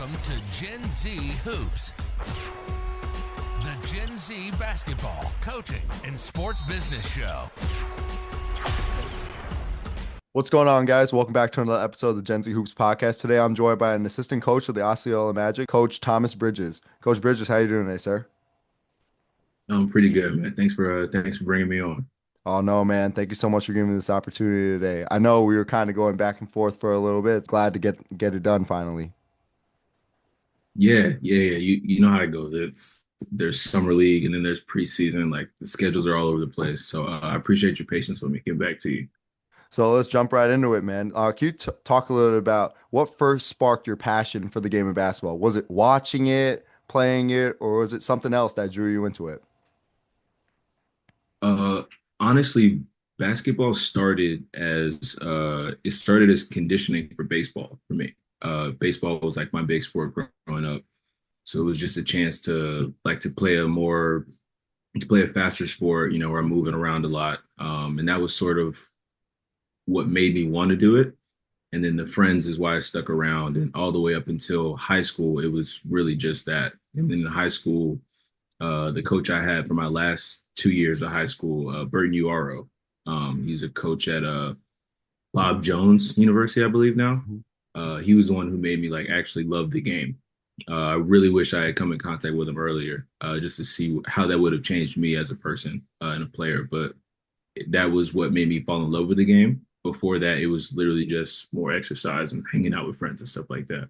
Welcome to Gen Z Hoops, the Gen Z basketball, coaching, and sports business show. What's going on, guys? Welcome back to another episode of the Gen Z Hoops podcast. Today, I'm joined by an assistant coach of the Osceola Magic, Coach Thomas Bridges. Coach Bridges, how you doing today, sir? I'm pretty good, man. Thanks for bringing me on. Oh, no, man. Thank you so much for giving me this opportunity today. I know we were kind of going back and forth for a little bit. Glad to get it done finally. Yeah. You know how it goes. There's summer league and then there's preseason. Like the schedules are all over the place. So I appreciate your patience with me. Get back to you. So let's jump right into it, man. Can you talk a little bit about what first sparked your passion for the game of basketball? Was it watching it, playing it, or was it something else that drew you into it? Uh, Honestly, basketball started as conditioning for baseball for me. Baseball was like my big sport growing up. So it was just a chance to play a faster sport, where I'm moving around a lot. And that was sort of what made me want to do it. And then the friends is why I stuck around. And all the way up until high school, it was really just that. And then in high school, the coach I had for my last 2 years of high school, Burton Uaro, he's a coach at Bob Jones University, I believe now. He was the one who made me like actually love the game. I really wish I had come in contact with him earlier, just to see how that would have changed me as a person and a player. But that was what made me fall in love with the game. Before that, it was literally just more exercise and hanging out with friends and stuff like that.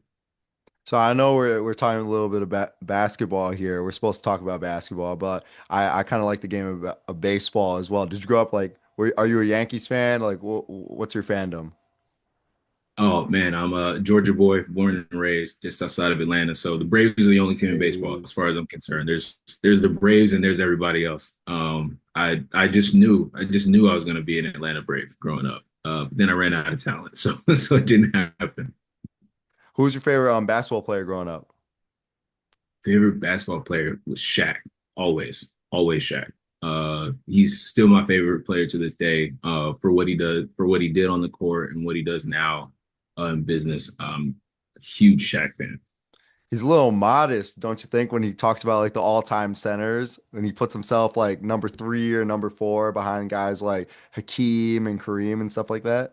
So I know we're talking a little bit about basketball here. We're supposed to talk about basketball, but I kind of like the game of baseball as well. Did you grow up like, are you a Yankees fan? Like, what's your fandom? Oh man, I'm a Georgia boy, born and raised just outside of Atlanta. So the Braves are the only team in baseball, Hey. as far as I'm concerned. There's the Braves and there's everybody else. I just knew I was going to be an Atlanta Brave growing up. But then I ran out of talent, so so it didn't happen. Who's your favorite basketball player growing up? Favorite basketball player was Shaq. Always Shaq. He's still my favorite player to this day. For what he does, for what he did on the court and what he does now in business. A huge Shaq fan. He's a little modest, don't you think, when he talks about like the all-time centers and he puts himself like number three or number four behind guys like Hakeem and Kareem and stuff like that?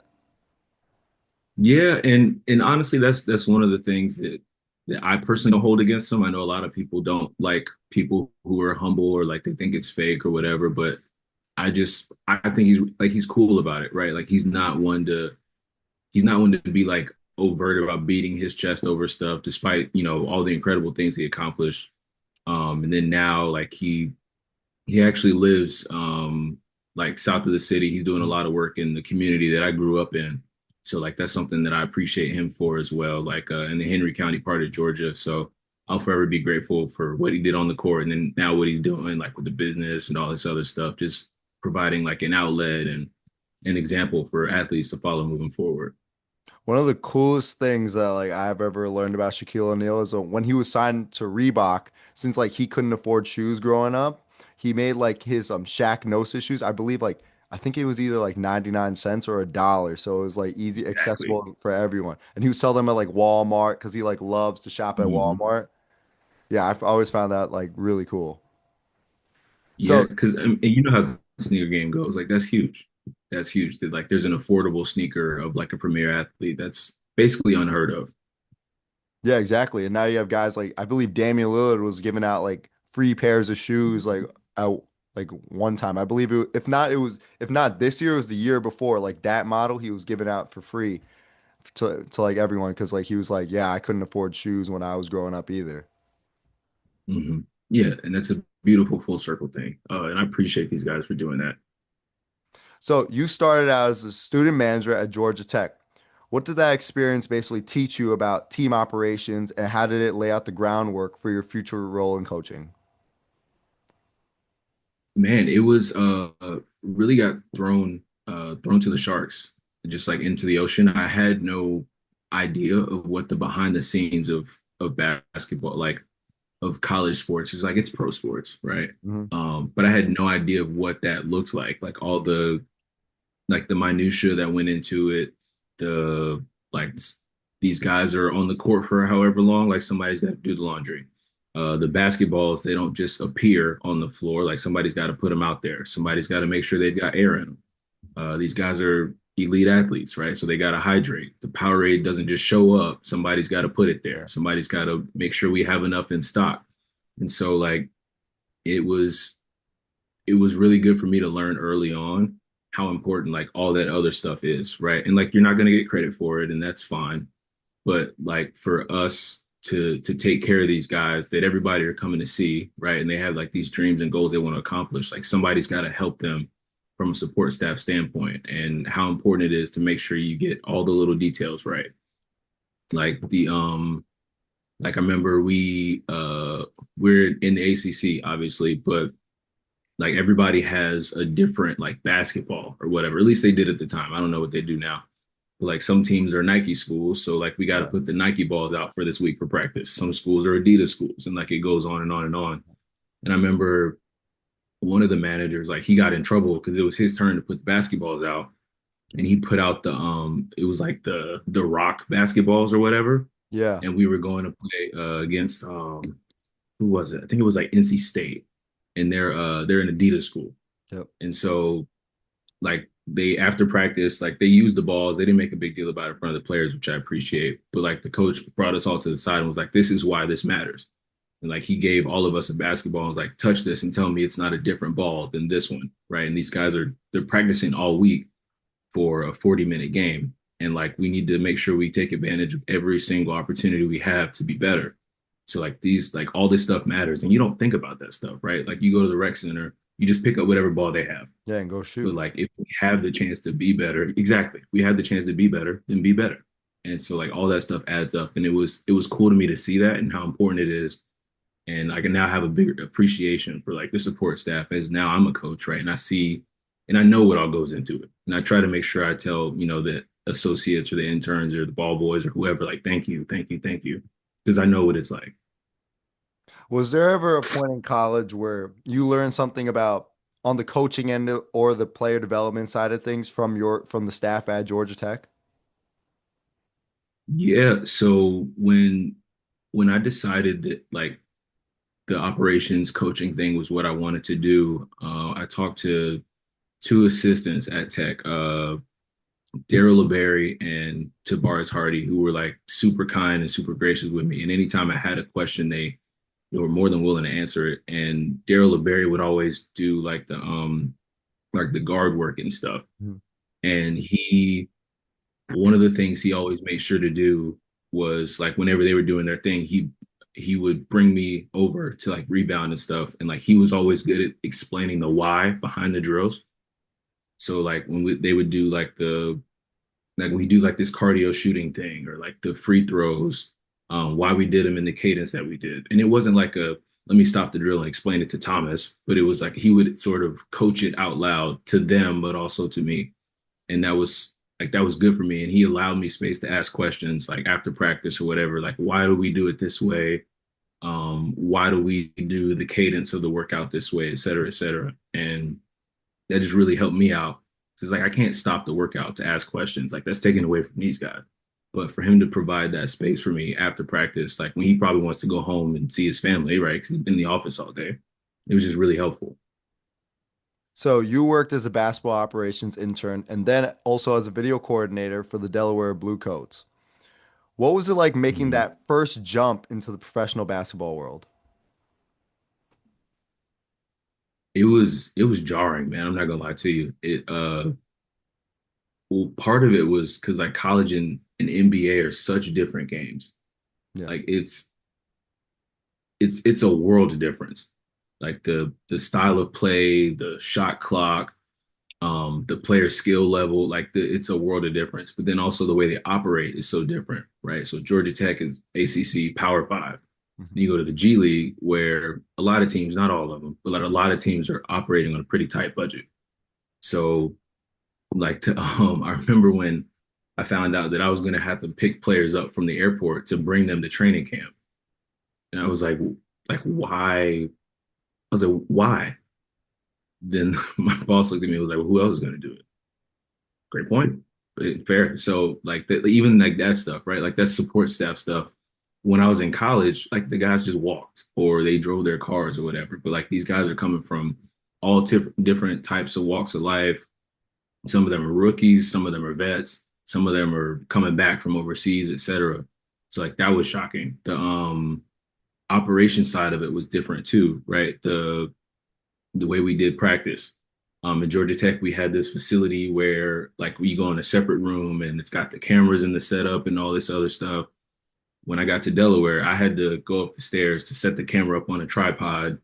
Yeah, and honestly, that's one of the things that I personally don't hold against him. I know a lot of people don't like people who are humble or like they think it's fake or whatever, but I think he's cool about it, right? Like he's not one to be like overt about beating his chest over stuff, despite all the incredible things he accomplished. And then now like he actually lives like south of the city. He's doing a lot of work in the community that I grew up in. So like that's something that I appreciate him for as well, like in the Henry County part of Georgia. So I'll forever be grateful for what he did on the court and then now what he's doing like with the business and all this other stuff, just providing like an outlet and an example for athletes to follow moving forward. One of the coolest things that like I've ever learned about Shaquille O'Neal is when he was signed to Reebok, since like he couldn't afford shoes growing up, he made like his Shaq Nosis shoes. I believe like I think it was either like 99 cents or $1. So it was like easy Exactly. accessible for everyone. And he would sell them at like Walmart because he like loves to shop at Mhm. Walmart. Yeah, I've always found that like really cool. Yeah, So because and you know how the sneaker game goes. Like that's huge. That's huge. That like there's an affordable sneaker of like a premier athlete. That's basically unheard of. yeah, exactly. And now you have guys like I believe Damian Lillard was giving out like free pairs of shoes like out like one time. I believe if not if not this year, it was the year before. Like that model he was giving out for free to like everyone because like he was like, yeah, I couldn't afford shoes when I was growing up either. Yeah, and that's a beautiful full circle thing. And I appreciate these guys for doing that. So you started out as a student manager at Georgia Tech. What did that experience basically teach you about team operations and how did it lay out the groundwork for your future role in coaching? Man, it was really got thrown to the sharks, just like into the ocean. I had no idea of what the behind the scenes of basketball, like of college sports, is like it's pro sports, right? Mhm. But I had no idea of what that looked like all the like the minutia that went into it, the like these guys are on the court for however long, like somebody's got to do the laundry. The basketballs, they don't just appear on the floor. Like somebody's got to put them out there. Somebody's got to make sure they've got air in them. These guys are elite athletes, right? So they got to hydrate. The Powerade doesn't just show up. Somebody's got to put it there. Somebody's got to make sure we have enough in stock. And so like it was it was really good for me to learn early on how important like all that other stuff is, right? And like you're not going to get credit for it, and that's fine. But like for us to take care of these guys that everybody are coming to see, right? And they have like these dreams and goals they want to accomplish. Like somebody's got to help them from a support staff standpoint, and how important it is to make sure you get all the little details right. Like like I remember we're in the ACC obviously, but like everybody has a different like basketball or whatever. At least they did at the time. I don't know what they do now. But like some teams are Nike schools, so like we got to put the Nike balls out for this week for practice. Some schools are Adidas schools, and like it goes on and on and on. And I remember one of the managers, like he got in trouble because it was his turn to put the basketballs out, and he put out it was like the rock basketballs or whatever, Yeah. and we were going to play against who was it? I think it was like NC State, and they're an Adidas school. Yep. And so like they after practice, like they used the ball. They didn't make a big deal about it in front of the players, which I appreciate. But like the coach brought us all to the side and was like, "This is why this matters." And like he gave all of us a basketball and was like, "Touch this and tell me it's not a different ball than this one." Right. And these guys they're practicing all week for a 40-minute game. And like we need to make sure we take advantage of every single opportunity we have to be better. So like like all this stuff matters. And you don't think about that stuff, right? Like you go to the rec center, you just pick up whatever ball they have. Yeah, and go shoot. But like if we have the chance to be better, exactly. We have the chance to be better, then be better. And so like all that stuff adds up. And it was cool to me to see that and how important it is. And I can now have a bigger appreciation for like the support staff as now I'm a coach, right? And I see and I know what all goes into it. And I try to make sure I tell, the associates or the interns or the ball boys or whoever, like, thank you, thank you, thank you. Because I know what it's like. Was there ever a point in college where you learned something about on the coaching end or the player development side of things from the staff at Georgia Tech? Yeah. So when I decided that like the operations coaching thing was what I wanted to do, I talked to two assistants at Tech, Daryl LeBerry and Tabaris Hardy, who were like super kind and super gracious with me. And anytime I had a question, they were more than willing to answer it. And Daryl LeBerry would always do like the guard work and stuff. Mm-hmm. And one of the things he always made sure to do was like whenever they were doing their thing, he would bring me over to like rebound and stuff. And like he was always good at explaining the why behind the drills. So like when they would do like we do like this cardio shooting thing or like the free throws, why we did them in the cadence that we did. And it wasn't like let me stop the drill and explain it to Thomas, but it was like he would sort of coach it out loud to them, but also to me. And that was good for me. And he allowed me space to ask questions like after practice or whatever, like, why do we do it this way? Why do we do the cadence of the workout this way, et cetera, et cetera. And that just really helped me out. It's like I can't stop the workout to ask questions. Like that's taken away from these guys. But for him to provide that space for me after practice, like when he probably wants to go home and see his family, right? Because he's been in the office all day. It was just really helpful. So you worked as a basketball operations intern and then also as a video coordinator for the Delaware Bluecoats. What was it like making Mhm. that first jump into the professional basketball world? It was jarring, man. I'm not gonna lie to you. Well, part of it was because like college and NBA are such different games. Yeah. Like it's a world of difference. Like the style of play, the shot clock, the player skill level, like it's a world of difference. But then also the way they operate is so different, right? So Georgia Tech is ACC Power Five. Mhm. You go to the G League where a lot of teams, not all of them, but like a lot of teams are operating on a pretty tight budget. So like I remember when I found out that I was going to have to pick players up from the airport to bring them to training camp. And I was like, why? I was like, why? Then my boss looked at me and was like, well, who else is going to do it? Great point. Fair. So like even like that stuff, right? Like that's support staff stuff. When I was in college, like the guys just walked or they drove their cars or whatever. But like these guys are coming from all different types of walks of life. Some of them are rookies, some of them are vets, some of them are coming back from overseas, etc. So like that was shocking. The operation side of it was different too, right? The way we did practice. In Georgia Tech, we had this facility where like we go in a separate room and it's got the cameras in the setup and all this other stuff. When I got to Delaware, I had to go up the stairs to set the camera up on a tripod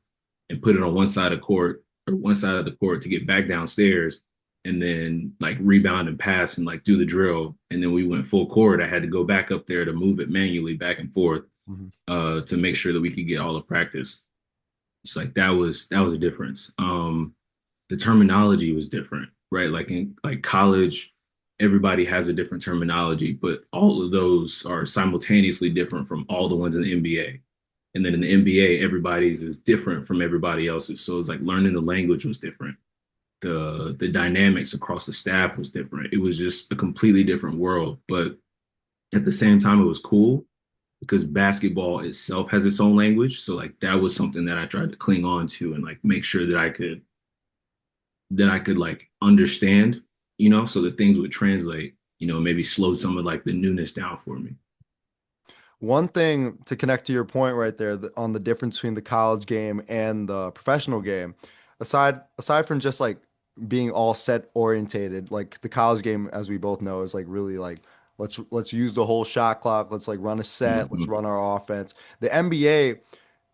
and put it on one side of court or one side of the court to get back downstairs and then like rebound and pass and like do the drill. And then we went full court. I had to go back up there to move it manually back and forth to make sure that we could get all the practice. It's like that was a difference. The terminology was different, right? Like in like college, everybody has a different terminology, but all of those are simultaneously different from all the ones in the NBA. And then in the NBA, everybody's is different from everybody else's. So it's like learning the language was different. The dynamics across the staff was different. It was just a completely different world. But at the same time, it was cool because basketball itself has its own language. So like that was something that I tried to cling on to and like make sure that I could like understand, so that things would translate, maybe slow some of like the newness down for me. One thing to connect to your point right there on the difference between the college game and the professional game, aside from just like being all set orientated, like the college game, as we both know, is like really like let's use the whole shot clock, let's like run a set, let's Mhm. run our offense. The NBA,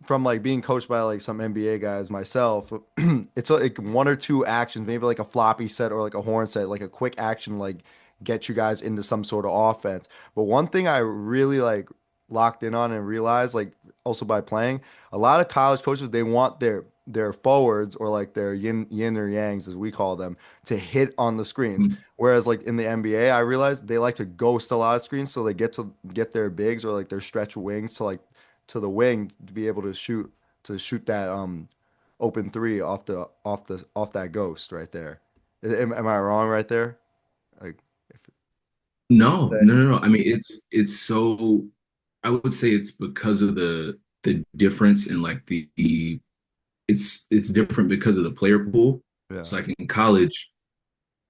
from like being coached by like some NBA guys myself, it's like one or two actions, maybe like a floppy set or like a horn set, like a quick action, like get you guys into some sort of offense. But one thing I really like locked in on and realized, like also by playing, a lot of college coaches they want their forwards or like their yin or yangs as we call them to hit on the screens. Whereas like in the NBA, I realized they like to ghost a lot of screens so they get their bigs or like their stretch wings to the wing to be able to shoot that open three off that ghost right there. Am I wrong right there? Like if No, no, no, no. I mean, it's so I would say it's because of the difference in like it's different because of the player pool. yeah. So like in college,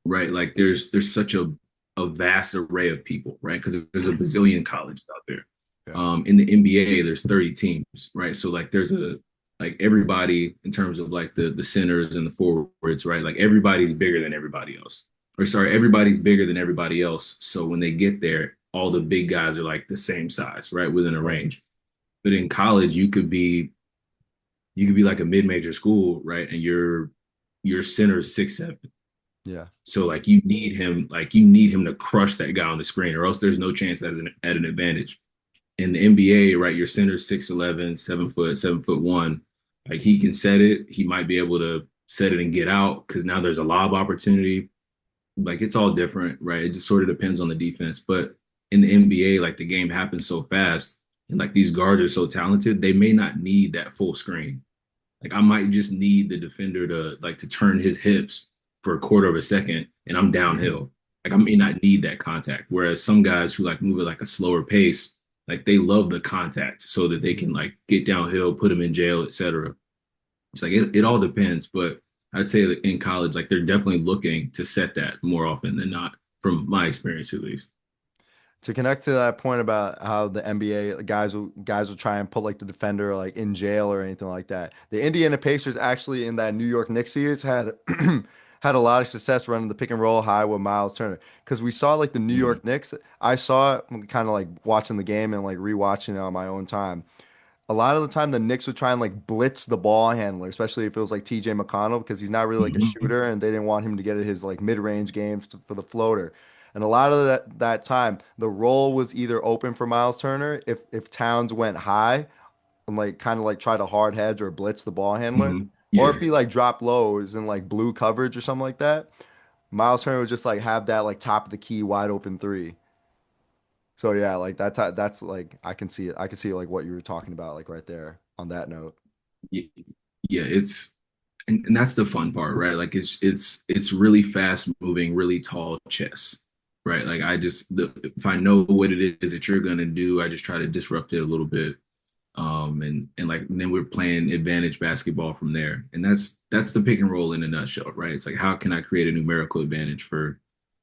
right? Like there's such a vast array of people, right? Because there's a bazillion colleges out there. Yeah. In the NBA, there's 30 teams, right? So like there's a like everybody in terms of like the centers and the forwards, right? Like everybody's bigger than everybody else. Or sorry, everybody's bigger than everybody else. So when they get there, all the big guys are like the same size, right? Within a Right. range. But in college, you could be like a mid-major school, right? And your center is 6'7". Yeah. So like you need him to crush that guy on the screen, or else there's no chance at an advantage. In the NBA, right, your center's 6'11", 7 foot, 7'1". Like he can set it. He might be able to set it and get out because now there's a lob opportunity. Like it's all different, right? It just sort of depends on the defense. But in the NBA, like the game happens so fast and like these guards are so talented, they may not need that full screen. Like I might just need the defender to turn his hips for a quarter of a second and I'm downhill. Like I may not need that contact. Whereas some guys who like move at like a slower pace, like they love the contact so that they can like get downhill, put them in jail, etc. It's like it all depends. But I'd say that in college, like they're definitely looking to set that more often than not, from my experience at least. To connect to that point about how the NBA guys will try and put like the defender like in jail or anything like that. The Indiana Pacers actually in that New York Knicks series had had a lot of success running the pick and roll high with Miles Turner because we saw like the New Mhm. York Knicks. I saw it kind of like watching the game and like rewatching it on my own time. A lot of the time the Knicks would try and like blitz the ball handler, especially if it was like TJ McConnell, because he's not really like a Mhm. shooter and they didn't want him to get at his like mid-range games for the floater. And a lot of that time, the role was either open for Miles Turner if Towns went high and like kind of like try to hard hedge or blitz the ball handler, or if Yeah. he like dropped lows in like blue coverage or something like that, Miles Turner would just like have that like top of the key wide open three. So yeah, like that's like I can see it. I can see like what you were talking about like right there on that note. Yeah, yeah, and that's the fun part, right? Like it's really fast moving, really tall chess. right? Like if I know what it is that you're gonna do, I just try to disrupt it a little bit. And like and then we're playing advantage basketball from there. And that's the pick and roll in a nutshell, right? It's like how can I create a numerical advantage for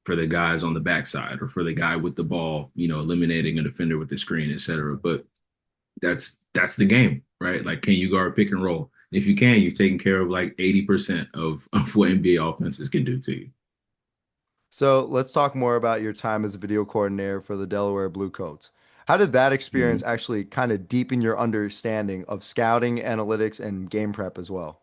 the guys on the backside or for the guy with the ball, eliminating a defender with the screen, et cetera. But that's the game, right? Like, can you guard pick and roll? If you can, you've taken care of like 80% of what NBA offenses can do to you. So let's talk more about your time as a video coordinator for the Delaware Bluecoats. How did that experience Mhm. actually kind of deepen your understanding of scouting, analytics, and game prep as well?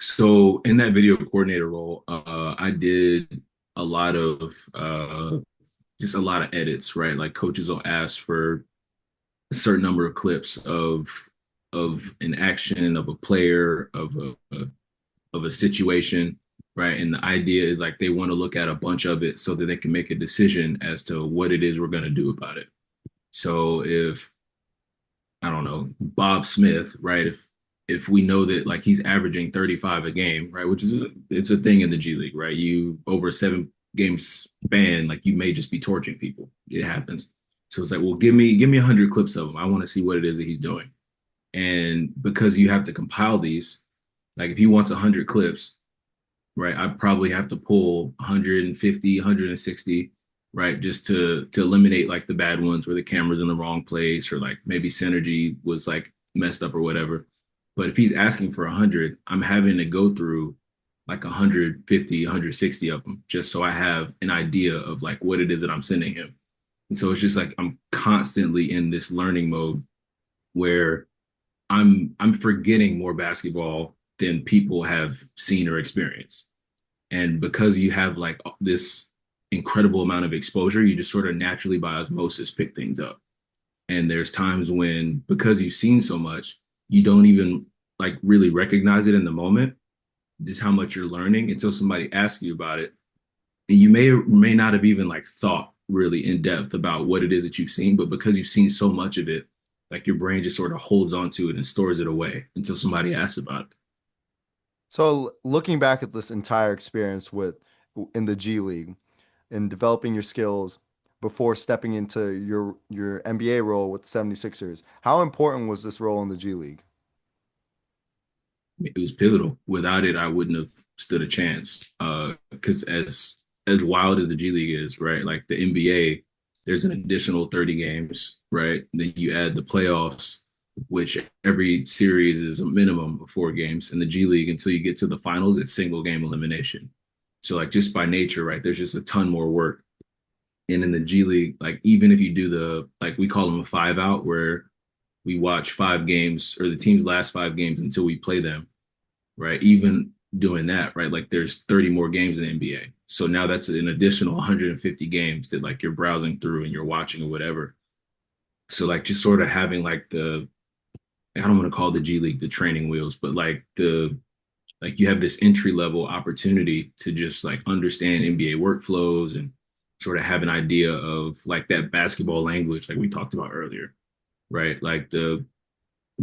So in that video coordinator role, I did a lot of just a lot of edits, right? Like coaches will ask for a certain number of clips of an action, of a player, of a situation, right? And the idea is like they want to look at a bunch of it so that they can make a decision as to what it is we're going to do about it. So if I don't know, Bob Smith, right? If we know that like he's averaging 35 a game, right? Which is it's a thing in the G League, right? You over a 7 game span, like you may just be torching people. It happens. So it's like, well, give me 100 clips of him. I want to see what it is that he's doing. And because you have to compile these, like if he wants 100 clips, right? I probably have to pull 150, 160, right? Just to eliminate like the bad ones where the camera's in the wrong place or like maybe synergy was like messed up or whatever. But if he's asking for 100, I'm having to go through like 150, 160 of them just so I have an idea of like what it is that I'm sending him. And so it's just like I'm constantly in this learning mode where I'm forgetting more basketball than people have seen or experienced. And because you have like this incredible amount of exposure, you just sort of naturally by osmosis pick things up. And there's times when, because you've seen so much, you don't even like really recognize it in the moment, just how much you're learning until somebody asks you about it. And you may or may not have even like thought really in depth about what it is that you've seen, but because you've seen so much of it, like your brain just sort of holds on to it and stores it away until somebody asks about it. So looking back at this entire experience with in the G League and developing your skills before stepping into your NBA role with the 76ers, how important was this role in the G League? It was pivotal. Without it, I wouldn't have stood a chance. Because as wild as the G League is, right? Like the NBA, there's an additional 30 games, right? Then you add the playoffs, which every series is a minimum of 4 games. In the G League, until you get to the finals, it's single game elimination. So like just by nature, right? There's just a ton more work. And in the G League, like even if you do the like we call them a 5 out, where we watch 5 games or the team's last 5 games until we play them, right? Even doing that, right? Like there's 30 more games in the NBA. So now that's an additional 150 games that like you're browsing through and you're watching or whatever. So like just sort of having like I don't want to call the G League the training wheels, but like you have this entry level opportunity to just like understand NBA workflows and sort of have an idea of like that basketball language like we talked about earlier, right? Like the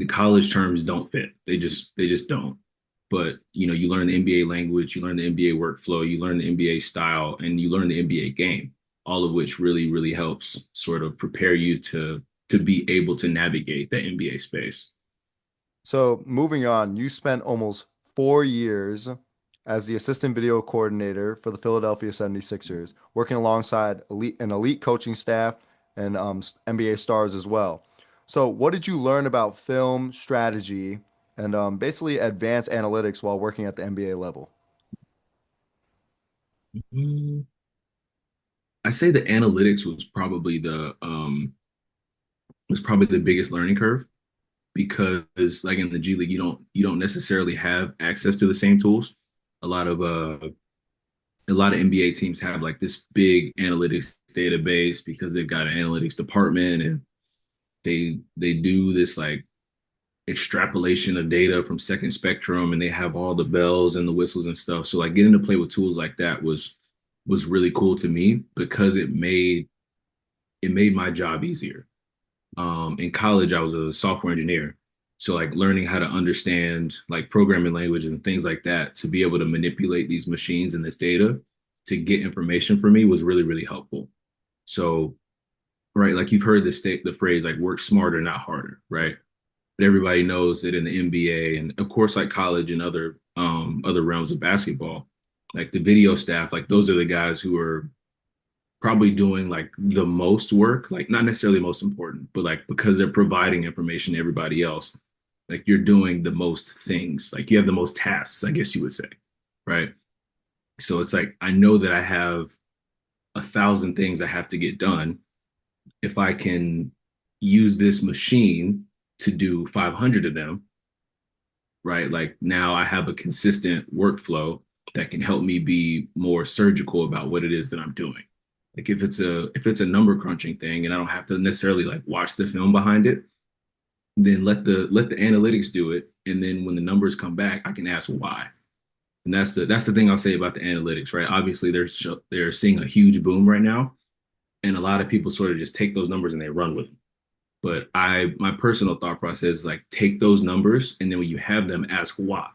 college terms don't fit. They just don't. But you learn the NBA language, you learn the NBA workflow, you learn the NBA style, and you learn the NBA game, all of which really, really helps sort of prepare you to be able to navigate that NBA space. So moving on, you spent almost 4 years as the assistant video coordinator for the Philadelphia 76ers, working alongside an elite coaching staff and NBA stars as well. So what did you learn about film strategy and basically advanced analytics while working at the NBA level? Mm, I say the analytics was probably the biggest learning curve because like in the G League you don't necessarily have access to the same tools. A lot of NBA teams have like this big analytics database because they've got an analytics department and they do this like extrapolation of data from second spectrum and they have all the bells and the whistles and stuff. So like getting to play with tools like that was really cool to me because it made my job easier. In college, I was a software engineer. So like learning how to understand like programming languages and things like that to be able to manipulate these machines and this data to get information for me was really, really helpful. So, right, like you've heard the phrase like work smarter, not harder, right? But everybody knows that in the NBA and of course like college and other realms of basketball, like the video staff, like those are the guys who are probably doing like the most work, like not necessarily most important, but like because they're providing information to everybody else, like you're doing the most things, like you have the most tasks, I guess you would say, right? So it's like I know that I have 1,000 things I have to get done. If I can use this machine to do 500 of them, right? Like now I have a consistent workflow that can help me be more surgical about what it is that I'm doing. Like if it's a number crunching thing and I don't have to necessarily like watch the film behind it, then let the analytics do it. And then when the numbers come back, I can ask why. And that's the thing I'll say about the analytics, right? Obviously, they're seeing a huge boom right now, and a lot of people sort of just take those numbers and they run with them. But my personal thought process is like take those numbers, and then when you have them, ask why.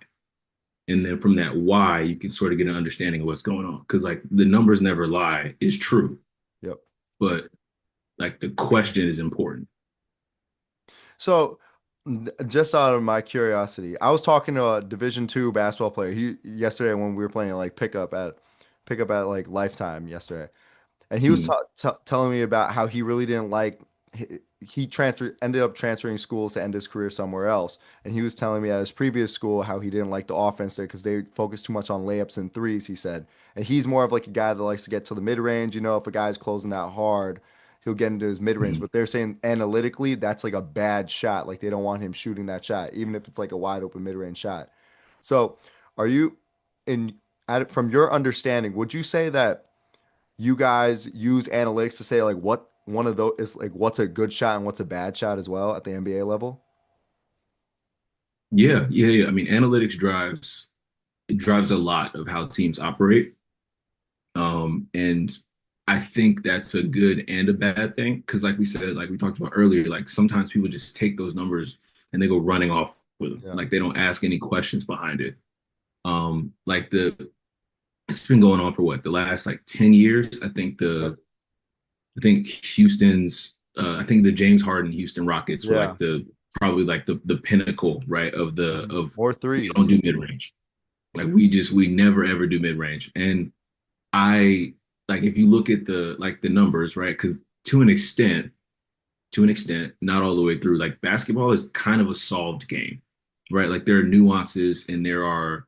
And then from that why, you can sort of get an understanding of what's going on. Because like the numbers never lie is true, Yep. but like the question is important. So, just out of my curiosity, I was talking to a Division II basketball player yesterday when we were playing like pickup at like Lifetime yesterday, and he was Hmm. telling me about how he really didn't like he ended up transferring schools to end his career somewhere else, and he was telling me at his previous school how he didn't like the offense there because they focused too much on layups and threes. He said, and he's more of like a guy that likes to get to the mid range. You know, if a guy's closing out hard, he'll get into his mid range. Hmm. But they're saying analytically that's like a bad shot. Like they don't want him shooting that shot, even if it's like a wide open mid range shot. So, are you in from your understanding? Would you say that you guys use analytics to say like what one of those is like what's a good shot and what's a bad shot as well at the NBA level? Yeah, yeah, yeah. I mean, analytics drives a lot of how teams operate. And I think that's a good and a bad thing because, like we said, like we talked about earlier, like sometimes people just take those numbers and they go running off with them. Yeah. Like they don't ask any questions behind it. Like it's been going on for what the last like 10 years. Yep. I think the James Harden Houston Rockets were Yeah. like the probably like the pinnacle, right, of More we don't threes. do mid range. Like we never ever do mid range. And I like if you look at the numbers, right? Because to an extent, not all the way through. Like basketball is kind of a solved game, right? Like there are nuances and there are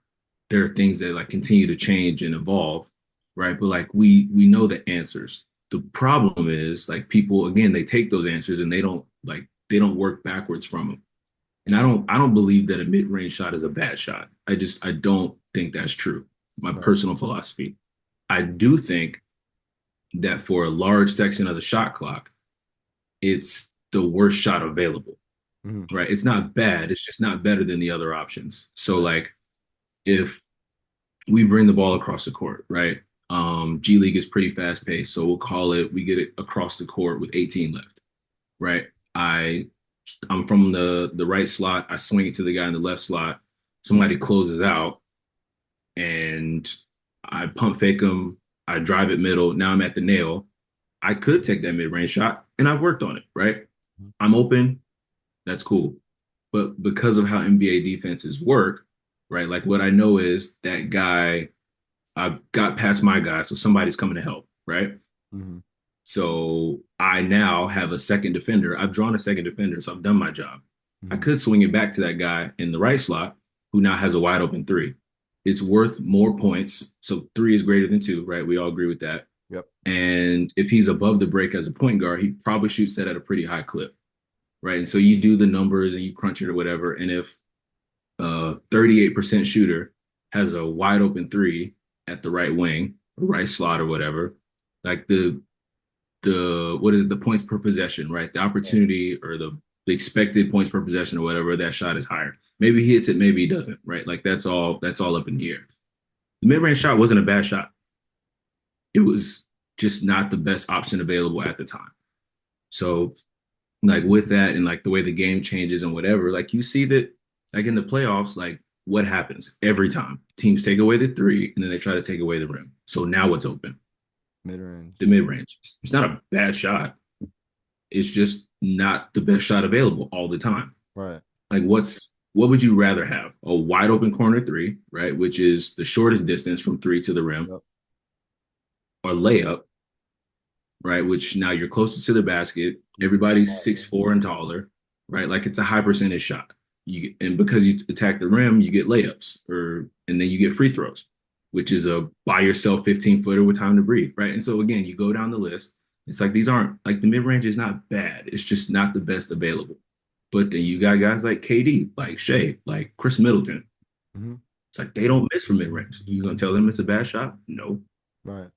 things that like continue to change and evolve, right? But like we know the answers. The problem is like people again they take those answers and they don't work backwards from them. And I don't believe that a mid range shot is a bad shot. I don't think that's true. My Right. personal philosophy. I do think that for a large section of the shot clock, it's the worst shot available, Mhm. right? It's not bad. It's just not better than the other options. So Right. like if we bring the ball across the court, right? G League is pretty fast paced. So we'll call it, we get it across the court with 18 left, right? I'm from the right slot. I swing it to the guy in the left slot. Somebody closes out and I pump fake him. I drive it middle. Now I'm at the nail. I could take that mid range shot and I've worked on it, right? I'm open. That's cool. But because of how NBA defenses work, right? Like what I know is that guy, I got past my guy, so somebody's coming to help, right? Mhm. So I now have a second defender. I've drawn a second defender, so I've done my job. I Mhm. could swing it back to that guy in the right slot who now has a wide open three. It's worth more points. So three is greater than two, right? We all agree with that. Yep. And if he's above the break as a point guard, he probably shoots that at a pretty high clip, right? And so you do the numbers and you crunch it or whatever. And if 38% shooter has a wide open three at the right wing, right slot or whatever, like the what is it, the points per possession, right? The opportunity or the expected points per possession or whatever, that shot is higher. Maybe he hits it, maybe he doesn't, right? Like that's all up in the air. The mid-range shot wasn't a bad shot. It was just not the best option available at the time. So like with that and like the way the game changes and whatever, like you see that like in the playoffs, like what happens every time? Teams take away the three and then they try to take away the rim. So now what's open? Mid range. The mid range. It's not a bad shot. It's just not the best shot available all the time. Right. Like what would you rather have? A wide open corner three, right? Which is the shortest distance from three to the rim, Yep. or layup, right? Which now you're closer to the basket. Easy Everybody's spot, yeah. 6'4" and taller, right? Like it's a high percentage shot. And because you attack the rim, you get layups, and then you get free throws, which is a buy yourself 15-footer with time to breathe, right? And so again, you go down the list. It's like these aren't like the mid range is not bad. It's just not the best available. But then you got guys like KD, like Shea, like Chris Middleton. Hmm. It's like they don't miss from mid range. You gonna tell them it's a bad shot? No. Right.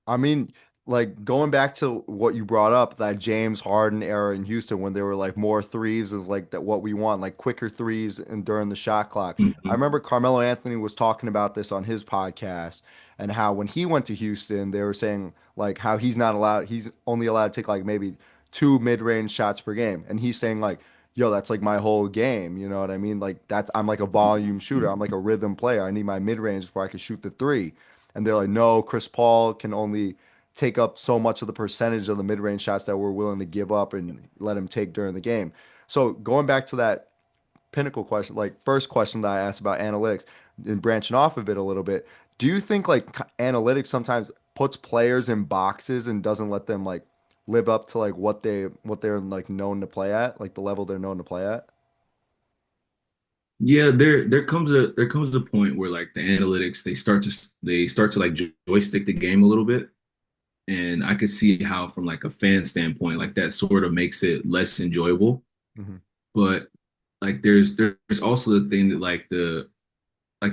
I mean, like going back to what you brought up, that James Harden era in Houston when they were like more threes is like that what we want, like quicker threes and during the shot clock. I Mm-hmm. remember Carmelo Anthony was talking about this on his podcast and how when he went to Houston, they were saying like how he's only allowed to take like maybe two mid-range shots per game. And he's saying like, yo, that's like my whole game. You know what I mean? Like I'm like a volume shooter. I'm like a rhythm player. I need my mid-range before I can shoot the three. And they're like, no, Chris Paul can only take up so much of the percentage of the mid-range shots that we're willing to give up and let him take during the game. So going back to that pinnacle question, like first question that I asked about analytics and branching off of it a little bit, do you think like analytics sometimes puts players in boxes and doesn't let them like live up to like what they're like known to play at, like the level they're known to play at? Yeah, there comes a point where like the analytics they start to like joystick the game a little bit, and I could see how from like a fan standpoint, like that sort of makes it less enjoyable. Hmm. But like there's also the thing that like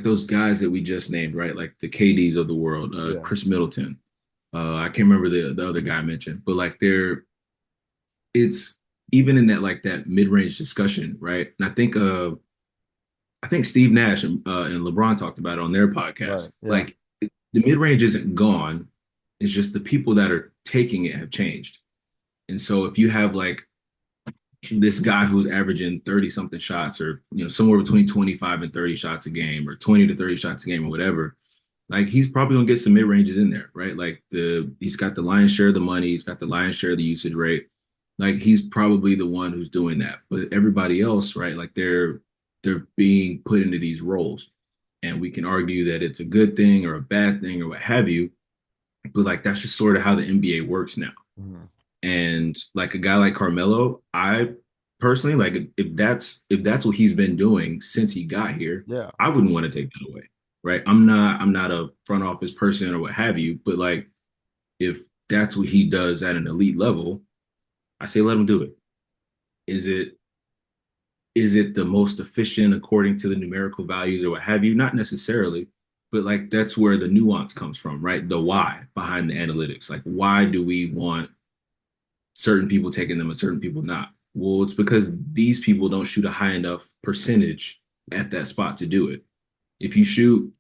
those guys that we just named, right? Like the KDs of the world, Yeah. Chris Middleton. I can't remember the other guy I mentioned, but like it's even in that like that mid range discussion, right? And I think Steve Nash and LeBron talked about it on their Right. podcast. Yeah. Like the mid range isn't gone. It's just the people that are taking it have changed. And so if you have like this guy who's averaging 30 something shots or somewhere between 25 and 30 shots a game or 20 to 30 shots a game or whatever, like he's probably gonna get some mid ranges in there, right? Like he's got the lion's share of the money, he's got the lion's share of the usage rate. Like he's probably the one who's doing that. But everybody else, right? Like they're being put into these roles. And we can argue that it's a good thing or a bad thing or what have you. But like that's just sort of how the NBA works now. Mhm. And like a guy like Carmelo, I personally like if that's what he's been doing since he got here, Yeah. I wouldn't want to take that away. Right. I'm not a front office person or what have you, but like if that's what he does at an elite level, I say let him do it. Is it is it the most efficient according to the numerical values or what have you? Not necessarily, but like that's where the nuance comes from, right? The why behind the analytics. Like why do we want certain people taking them and certain people not? Well, it's because these people don't shoot a high enough percentage at that spot to do it. If you shoot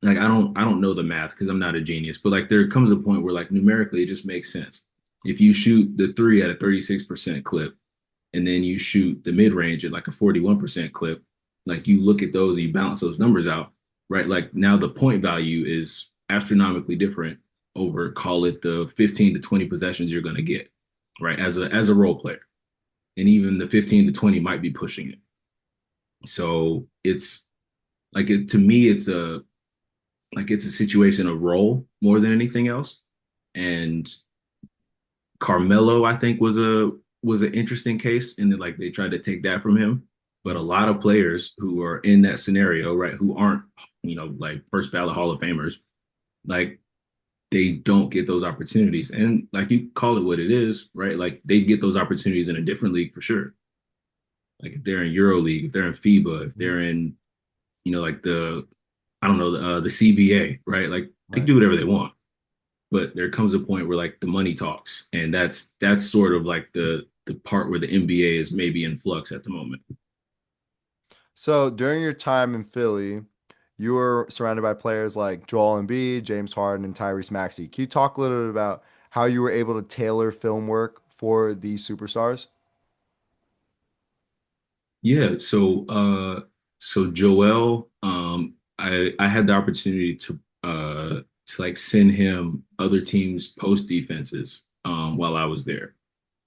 like I don't know the math because I'm not a genius, but like there comes a point where like numerically it just makes sense. If you shoot the three at a 36% clip and then you shoot the mid range at like a 41% clip, like you look at those and you balance those numbers out, right? Like now the point value is astronomically different over call it the 15 to 20 possessions you're going to get, right? As a role player. And even the 15 to 20 might be pushing it. So it's like to me it's a situation of role more than anything else. And Carmelo, I think, was an interesting case in that like they tried to take that from him. But a lot of players who are in that scenario, right, who aren't, like first ballot Hall of Famers, like they don't get those opportunities. And like you call it what it is, right? Like they get those opportunities in a different league for sure. Like if they're in Euro League, if they're in FIBA, if they're in, like I don't know, the CBA, right? Like they can Right. do whatever they want. But there comes a point where like the money talks, and that's sort of like the part where the NBA is maybe in flux at the moment. So during your time in Philly, you were surrounded by players like Joel Embiid, James Harden, and Tyrese Maxey. Can you talk a little bit about how you were able to tailor film work for these superstars? Yeah, so Joel, I had the opportunity to to like send him other teams post defenses while I was there.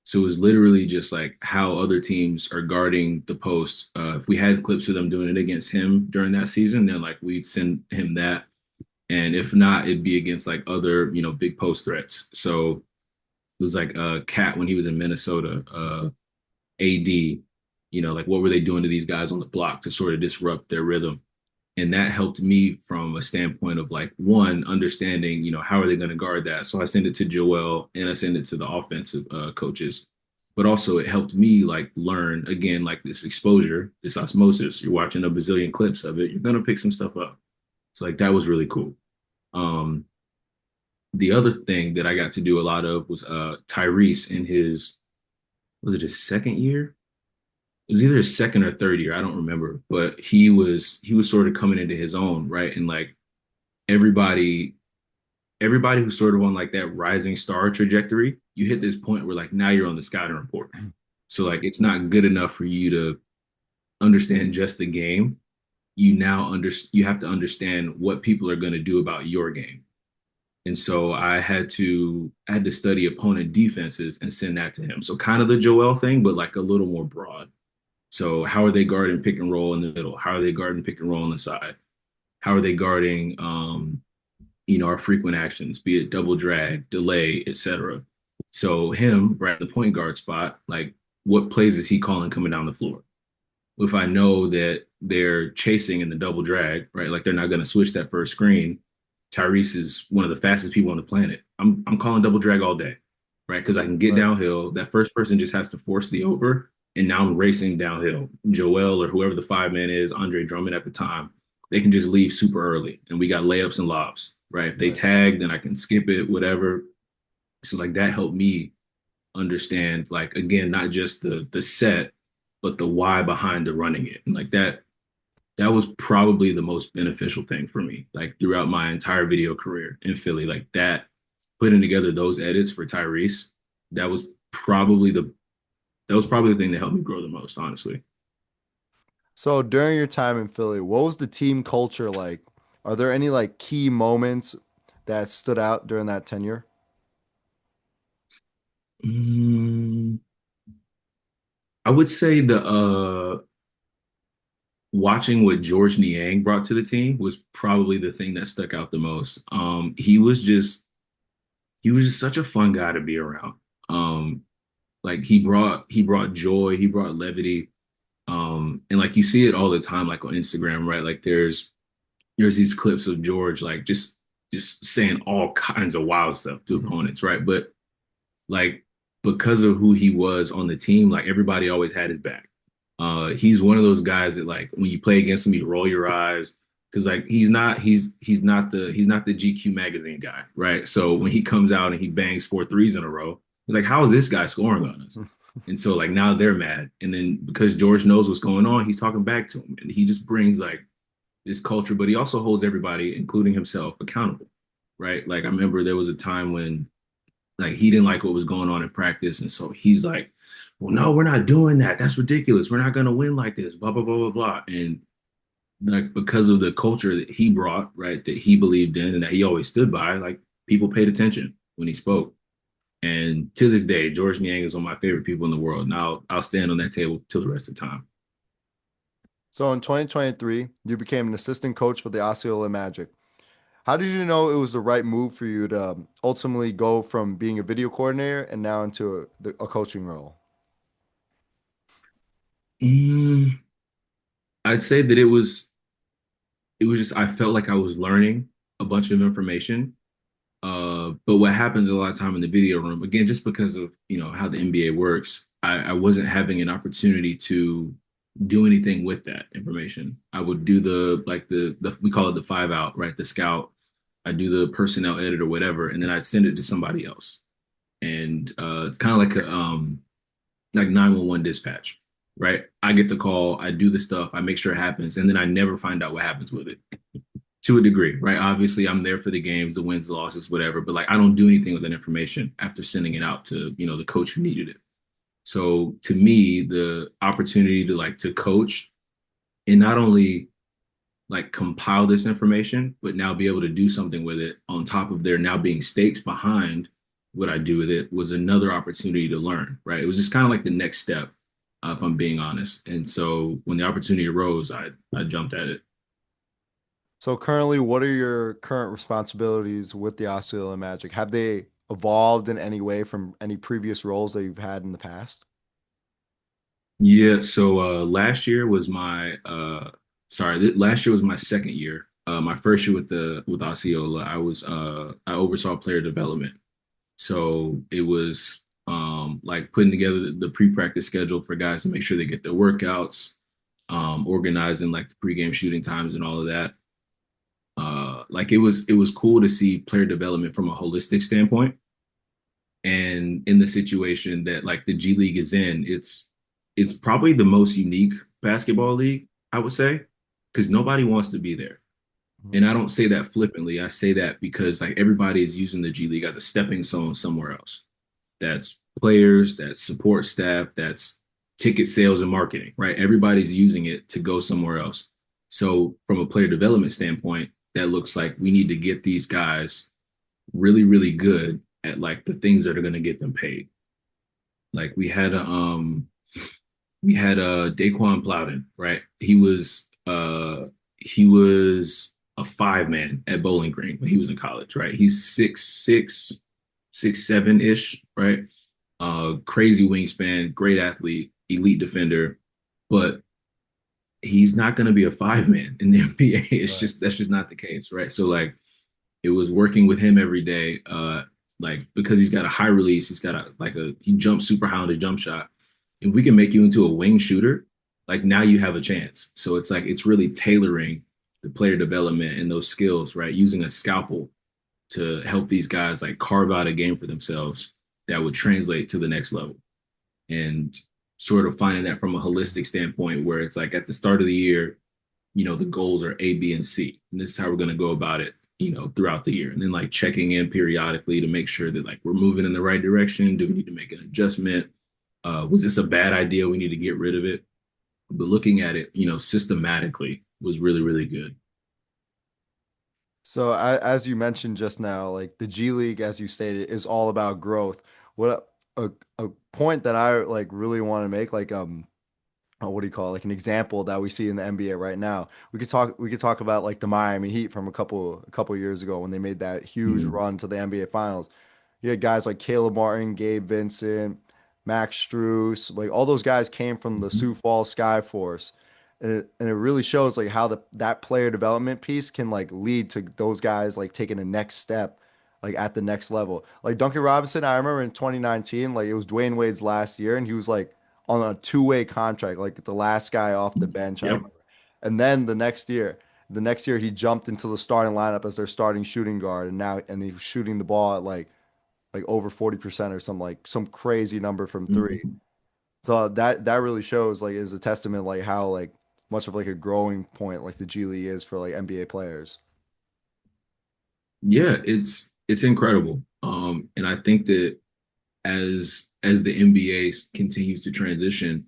So it was literally just like how other teams are guarding the post. If we had clips of them doing it against him during that season, then like we'd send him that. And if not, it'd be against like other, big post threats. So it was like Cat when he was in Minnesota, AD, like what were they doing to these guys on the block to sort of disrupt their rhythm? And that helped me from a standpoint of like one understanding, how are they going to guard that? So I send it to Joel and I send it to the offensive coaches. But also it helped me like learn again, like this exposure, this osmosis. You're watching a bazillion clips of it, you're gonna pick some stuff up. So like that was really cool. Um, the other thing that I got to do a lot of was Tyrese in his was it his second year? It was either his second or third year, I don't remember, but he was sort of coming into his own, right? And like everybody everybody who's sort of on like that rising star trajectory, you hit this point where like now you're on the scouting report. So like it's not good enough for you to understand just the game. You have to understand what people are going to do about your game. And so I had to study opponent defenses and send that to him. So kind of the Joel thing, but like a little more broad. So how are they guarding pick and roll in the middle? How are they guarding pick and roll on the side? How are they guarding our frequent actions, be it double drag, delay, etc. So him, right, the point guard spot, like what plays is he calling coming down the floor? If I know that they're chasing in the double drag, right, like they're not going to switch that first screen, Tyrese is one of the fastest people on the planet. I'm calling double drag all day, right? Because I can get downhill. That first person just has to force the over, and now I'm racing downhill. Joel or whoever the 5 man is, Andre Drummond at the time, they can just leave super early, and we got layups and lobs, right? If they tag, then I can skip it, whatever. So like that helped me understand, like again, not just the set, but the why behind the running it, and like that was probably the most beneficial thing for me, like throughout my entire video career in Philly. Like that, putting together those edits for Tyrese, that was probably the thing that helped me grow the most, honestly. So during your time in Philly, what was the team culture like? Are there any like key moments that stood out during that tenure? Mm, I would say the watching what George Niang brought to the team was probably the thing that stuck out the most. He was just such a fun guy to be around. Um, like he brought joy, he brought levity. And like you see it all the time, like on Instagram, right? Like there's these clips of George like just saying all kinds of wild stuff to opponents, right? But like because of who he was on the team, like everybody always had his back. He's one of those guys that like when you play against him, you roll your eyes because like he's not the GQ magazine guy, right? So when he comes out and he bangs 4 threes in a row, you're like, how is this guy scoring on us? And so like now they're mad, and then because George knows what's going on, he's talking back to him, and he just brings like this culture, but he also holds everybody, including himself, accountable, right? Like I remember there was a time when like he didn't like what was going on in practice, and so he's like, "Well, no, we're not doing that. That's ridiculous. We're not going to win like this." Blah blah blah blah blah. And like because of the culture that he brought, right, that he believed in and that he always stood by, like people paid attention when he spoke. And to this day, George Niang is one of my favorite people in the world. And I'll stand on that table till the rest of the time. So in 2023, you became an assistant coach for the Osceola Magic. How did you know it was the right move for you to ultimately go from being a video coordinator and now into a coaching role? Mm, I'd say that it was just I felt like I was learning a bunch of information. But what happens a lot of time in the video room, again, just because of how the NBA works, I wasn't having an opportunity to do anything with that information. I would do the we call it the 5 out, right? The scout. I do the personnel edit or whatever, and then I'd send it to somebody else. And it's kind of like a like 911 dispatch, right? I get the call, I do the stuff, I make sure it happens, and then I never find out what happens with it to a degree, right? Obviously, I'm there for the games, the wins, the losses, whatever, but like I don't do anything with that information after sending it out to, the coach who needed it. So to me, the opportunity to coach and not only like compile this information, but now be able to do something with it on top of there now being stakes behind what I do with it was another opportunity to learn, right? It was just kind of like the next step, if I'm being honest. And so when the opportunity arose, I jumped at it. So currently, what are your current responsibilities with the Osceola Magic? Have they evolved in any way from any previous roles that you've had in the past? Yeah, so last year was my last year was my second year. My first year with Osceola, I oversaw player development. So it was like putting together the pre-practice schedule for guys to make sure they get their workouts, organizing like the pregame shooting times and all of that. Like it was cool to see player development from a holistic standpoint. And in the situation that like the G League is in, it's probably the most unique basketball league, I would say, because nobody wants to be there. Mhm. And I don't say that flippantly. I say that because like everybody is using the G League as a stepping stone somewhere else. That's players, that's support staff, that's ticket sales and marketing, right? Everybody's using it to go somewhere else. So from a player development standpoint, that looks like we need to get these guys really, really good at like the things that are going to get them paid. Like we had Daquan Plowden, right? He was a 5 man at Bowling Green when he was in college, right? He's 6'6", 6'7" ish, right? Crazy wingspan, great athlete, elite defender, but he's not going to be a 5 man in the NBA. It's Right. just that's just not the case, right? So like it was working with him every day. Like because he's got a high release, he's got he jumps super high on his jump shot. If we can make you into a wing shooter, like now you have a chance. So it's like it's really tailoring the player development and those skills, right? Using a scalpel to help these guys like carve out a game for themselves that would translate to the next level. And sort of finding that from a holistic standpoint where it's like at the start of the year, the goals are A, B, and C. And this is how we're going to go about it, throughout the year. And then like checking in periodically to make sure that like we're moving in the right direction. Do we need to make an adjustment? Was this a bad idea? We need to get rid of it. But looking at it, systematically was really, really good. So as you mentioned just now, like the G League, as you stated, is all about growth. What a point that I like really want to make, like what do you call it? Like an example that we see in the NBA right now. We could talk about like the Miami Heat from a couple years ago when they made that huge Mm-hmm. run to the NBA Finals. You had guys like Caleb Martin, Gabe Vincent, Max Strus, like all those guys came from the Sioux Falls Sky Force. And it really shows like how that player development piece can like lead to those guys like taking the next step like at the next level. Like Duncan Robinson, I remember in 2019, like it was Dwayne Wade's last year and he was like on a two-way contract, like the last guy off the bench, I Yep. remember. And then the next year he jumped into the starting lineup as their starting shooting guard, and he was shooting the ball at like over 40% or some like some crazy number from three. Mm-hmm. So that really shows like is a testament like how like much of like a growing point like the G League is for like NBA players. Yeah, it's incredible. And I think that as the NBA continues to transition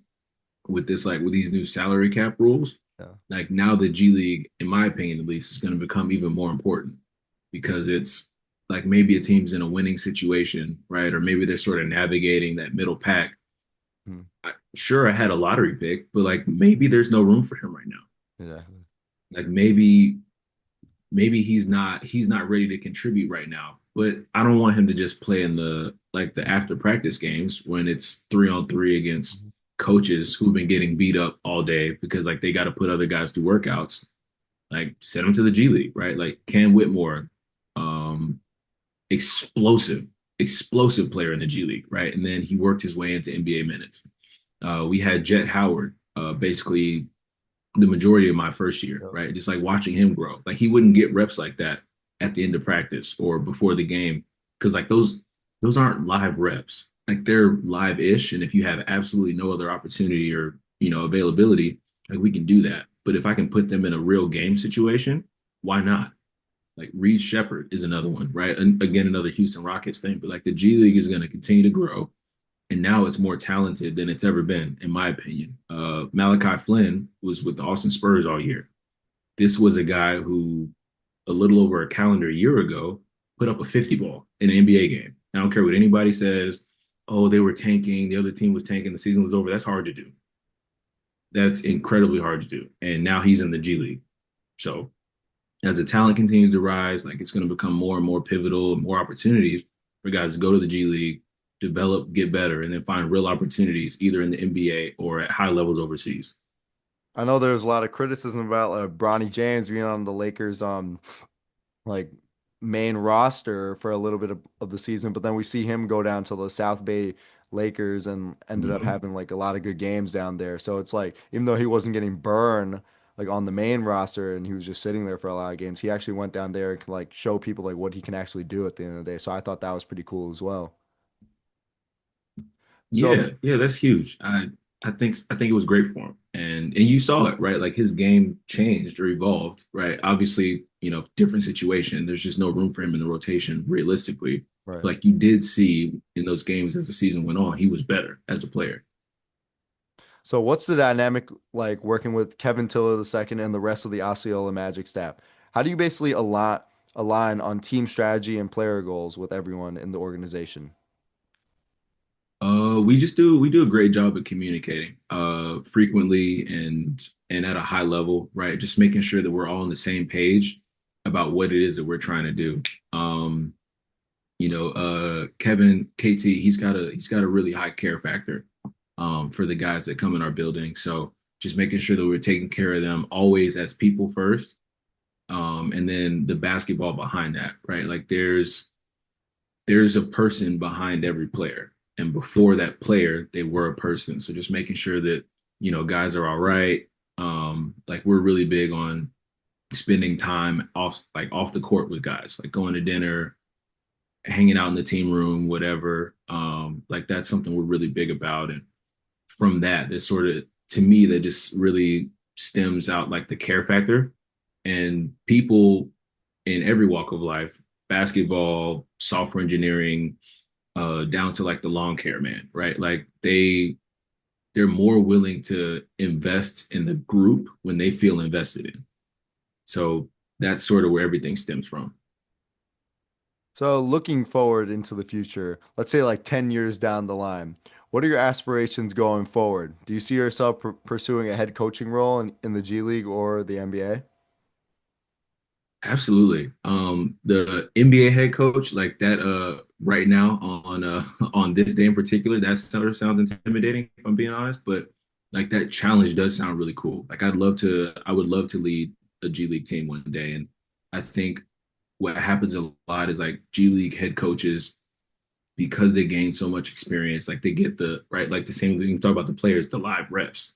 with this, like with these new salary cap rules, Yeah. like now the G League, in my opinion at least, is going to become even more important because it's like maybe a team's in a winning situation, right? Or maybe they're sort of navigating that middle pack. Hmm. Sure, I had a lottery pick, but like maybe there's no room for him right now. Yeah. Like maybe he's not ready to contribute right now. But I don't want him to just play in the after practice games when it's 3-on-3 against Mhm. coaches who've been getting beat up all day because like they got to put other guys through workouts. Like send him to the G League, right? Like Cam Whitmore, um, explosive, explosive player in the G League, right? And then he worked his way into NBA minutes. We had Jet Howard, basically the majority of my first year, Yep. right? Just like watching him grow. Like he wouldn't get reps like that at the end of practice or before the game because like those aren't live reps. Like they're live-ish, and if you have absolutely no other opportunity or availability, like we can do that. But if I can put them in a real game situation, why not? Like Reed Shepard is another one, right? And again, another Houston Rockets thing. But like the G League is going to continue to grow, and now it's more talented than it's ever been, in my opinion. Malachi Flynn was with the Austin Spurs all year. this was a guy who a little over a calendar year ago put up a 50 ball in an NBA game. I don't care what anybody says. Oh, they were tanking. The other team was tanking. The season was over. That's hard to do. That's incredibly hard to do. And now he's in the G League. So as the talent continues to rise, like it's going to become more and more pivotal, more opportunities for guys to go to the G League, develop, get better, and then find real opportunities either in the NBA or at high levels overseas. I know there's a lot of criticism about Bronny James being on the Lakers like main roster for a little bit of the season, but then we see him go down to the South Bay Lakers and ended up Mhm. having like a lot of good games down there. So it's like even though he wasn't getting burned like on the main roster and he was just sitting there for a lot of games, he actually went down there and can like show people like what he can actually do at the end of the day. So I thought that was pretty cool as well. So Yeah, yeah, that's huge. I think it was great for him. And you saw it, right? Like his game changed or evolved, right? Obviously, different situation. There's just no room for him in the rotation realistically. right. Like you did see in those games as the season went on, he was better as a player. So what's the dynamic like working with Kevin Tiller II and the rest of the Osceola Magic staff? How do you basically align on team strategy and player goals with everyone in the organization? We do a great job of communicating frequently and at a high level, right? Just making sure that we're all on the same page about what it is that we're trying to do. Um, Kevin KT, he's got a really high care factor for the guys that come in our building. So just making sure that we're taking care of them always as people first, and then the basketball behind that, right? Like there's a person behind every player. And before that player, they were a person. So just making sure that, guys are all right. Like we're really big on spending time off the court with guys, like going to dinner, hanging out in the team room, whatever. Like that's something we're really big about. And from that, that sort of to me, that just really stems out like the care factor and people in every walk of life, basketball, software engineering, down to like the lawn care man, right? Like they're more willing to invest in the group when they feel invested in. So that's sort of where everything stems from. So looking forward into the future, let's say like 10 years down the line, what are your aspirations going forward? Do you see yourself pursuing a head coaching role in the G League or the NBA? Absolutely. The NBA head coach, like that, right now on on this day in particular, that sort of sounds intimidating, if I'm being honest. But like that challenge does sound really cool. Like I would love to lead a G League team one day. And I think what happens a lot is like G League head coaches, because they gain so much experience, like they get the right, like the same thing you talk about the players, the live reps.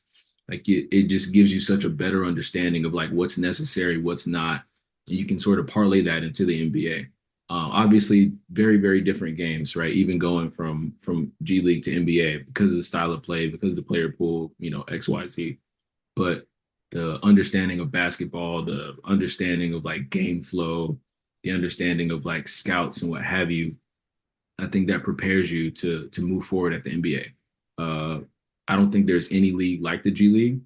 Like it just gives you such a better understanding of like what's necessary, what's not. And you can sort of parlay that into the NBA. Obviously, very, very different games, right? Even going from G League to NBA because of the style of play, because of the player pool, X, Y, Z. But the understanding of basketball, the understanding of like game flow, the understanding of like scouts and what have you, I think that prepares you to move forward at the NBA. I don't think there's any league like the G League,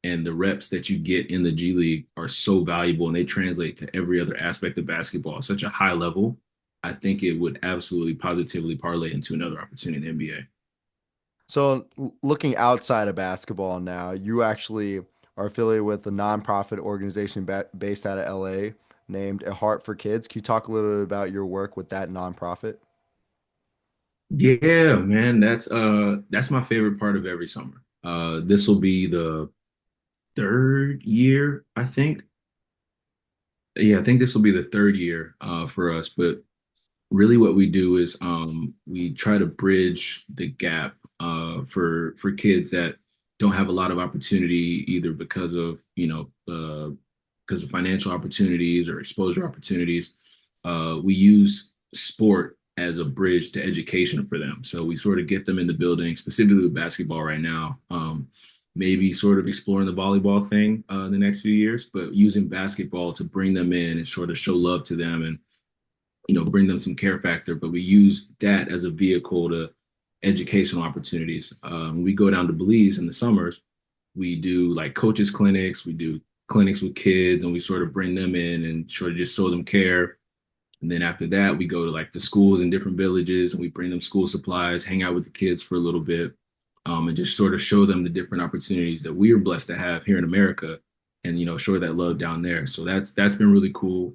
and the reps that you get in the G League are so valuable, and they translate to every other aspect of basketball at such a high level. I think it would absolutely positively parlay into another opportunity in the NBA. So looking outside of basketball now, you actually are affiliated with a nonprofit organization based out of LA named A Heart for Kids. Can you talk a little bit about your work with that nonprofit? Yeah, man, that's my favorite part of every summer. This will be the third year, I think. Yeah, I think this will be the third year for us. But really, what we do is we try to bridge the gap for kids that don't have a lot of opportunity, either because of financial opportunities or exposure opportunities. We use sport as a bridge to education for them. So we sort of get them in the building, specifically with basketball right now. Maybe sort of exploring the volleyball thing in the next few years, but using basketball to bring them in and sort of show love to them and bring them some care factor. But we use that as a vehicle to educational opportunities. We go down to Belize in the summers. We do like coaches clinics. We do clinics with kids, and we sort of bring them in and sort of just show them care. And then after that, we go to like the schools in different villages and we bring them school supplies, hang out with the kids for a little bit, and just sort of show them the different opportunities that we are blessed to have here in America, and show that love down there. So that's been really cool.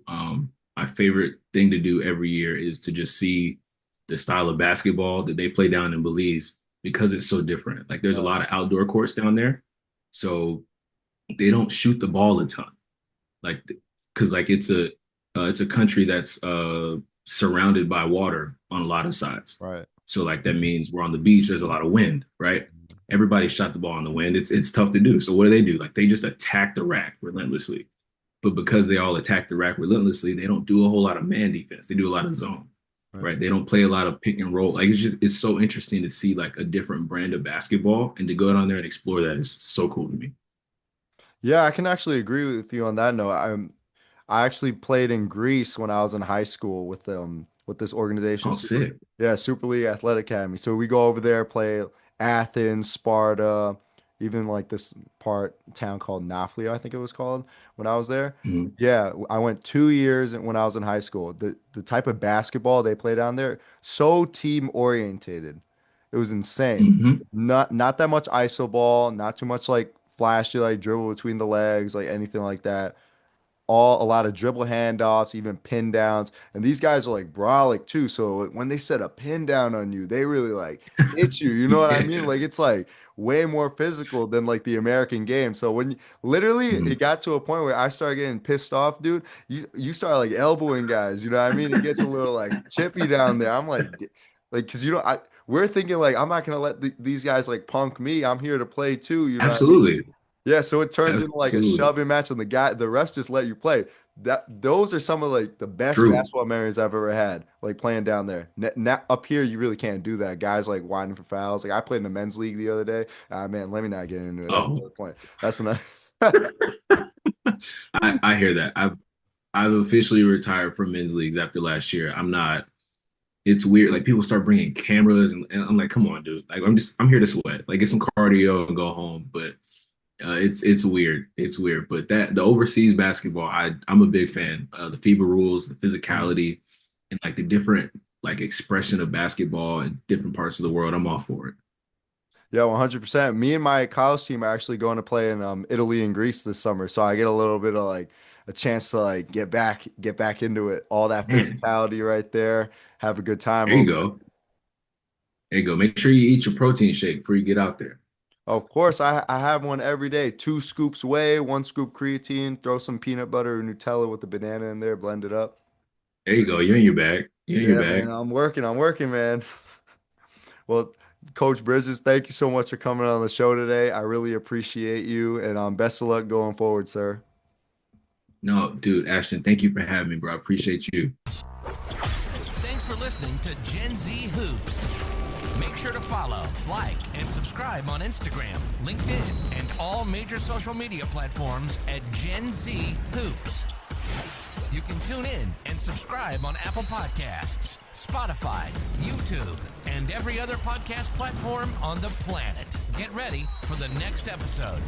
My favorite thing to do every year is to just see the style of basketball that they play down in Belize, because it's so different. Like there's a lot of outdoor courts down there, so they don't shoot the ball a ton, like because like it's a country that's surrounded by water on a lot of sides. Right. So like that means we're on the beach. There's a lot of wind, right? Everybody shot the ball in the wind. It's tough to do. So what do? Like they just attack the rack relentlessly. But because they all attack the rack relentlessly, they don't do a whole lot of man defense. They do a lot of zone, right? They don't play a lot of pick and roll. Like it's so interesting to see like a different brand of basketball, and to go down there and explore that is so cool to me. Yeah, I can actually agree with you on that note. I actually played in Greece when I was in high school with this organization. Oh, sick. Yeah, Super League Athletic Academy. So we go over there, play Athens, Sparta, even like this town called Naflia, I think it was called when I was there. Mm-hmm. Yeah, I went 2 years when I was in high school. The type of basketball they play down there, so team orientated. It was insane. Mm-hmm. Not that much iso ball, not too much like flashy like dribble between the legs, like anything like that. A lot of dribble handoffs, even pin downs. And these guys are like brolic too. So like, when they set a pin down on you, they really like hit you. You know what I mean? Like it's like way more physical than like the American game. So literally it got to a point where I started getting pissed off, dude. You start like elbowing guys, you know what I mean? It gets a little like chippy down there. I'm like because we're thinking like I'm not gonna let these guys like punk me. I'm here to play too. You know what I mean? Absolutely. Yeah, so it turns into like a Absolutely. shoving match, and the refs just let you play. Those are some of like the best True. basketball memories I've ever had, like playing down there. Up here, you really can't do that. Guys like whining for fouls. Like I played in the men's league the other day. Man, let me not get into it. That's another point. That's another. I hear that. I've officially retired from men's leagues after last year. I'm not. It's weird. Like people start bringing cameras, and I'm like, come on, dude. Like I'm here to sweat. Like get some cardio and go home. But it's weird. It's weird. But the overseas basketball, I'm a big fan. The FIBA rules, the physicality, and like the different like expression of basketball in different parts of the world. I'm all for it. Yeah, 100%. Me and my college team are actually going to play in Italy and Greece this summer, so I get a little bit of like a chance to like get back into it. All that Man, physicality right there. Have a good time there you over there. go. There you go. Make sure you eat your protein shake before you get out there. Of course, I have one every day. 2 scoops whey, 1 scoop creatine, throw some peanut butter or Nutella with the banana in there, blend it up. There you go. You're in your bag. You're in your Yeah, man, bag. I'm working, man. Well, Coach Bridges, thank you so much for coming on the show today. I really appreciate you, and best of luck going forward, sir. No, dude, Ashton, thank you for having me, bro. I appreciate you. Thanks for listening to Gen Z Hoops. Make sure to follow, like, and subscribe on Instagram, LinkedIn, and all major social media platforms at Gen Z Hoops. You can tune in and subscribe on Apple Podcasts, Spotify, YouTube, and every other podcast platform on the planet. Get ready for the next episode.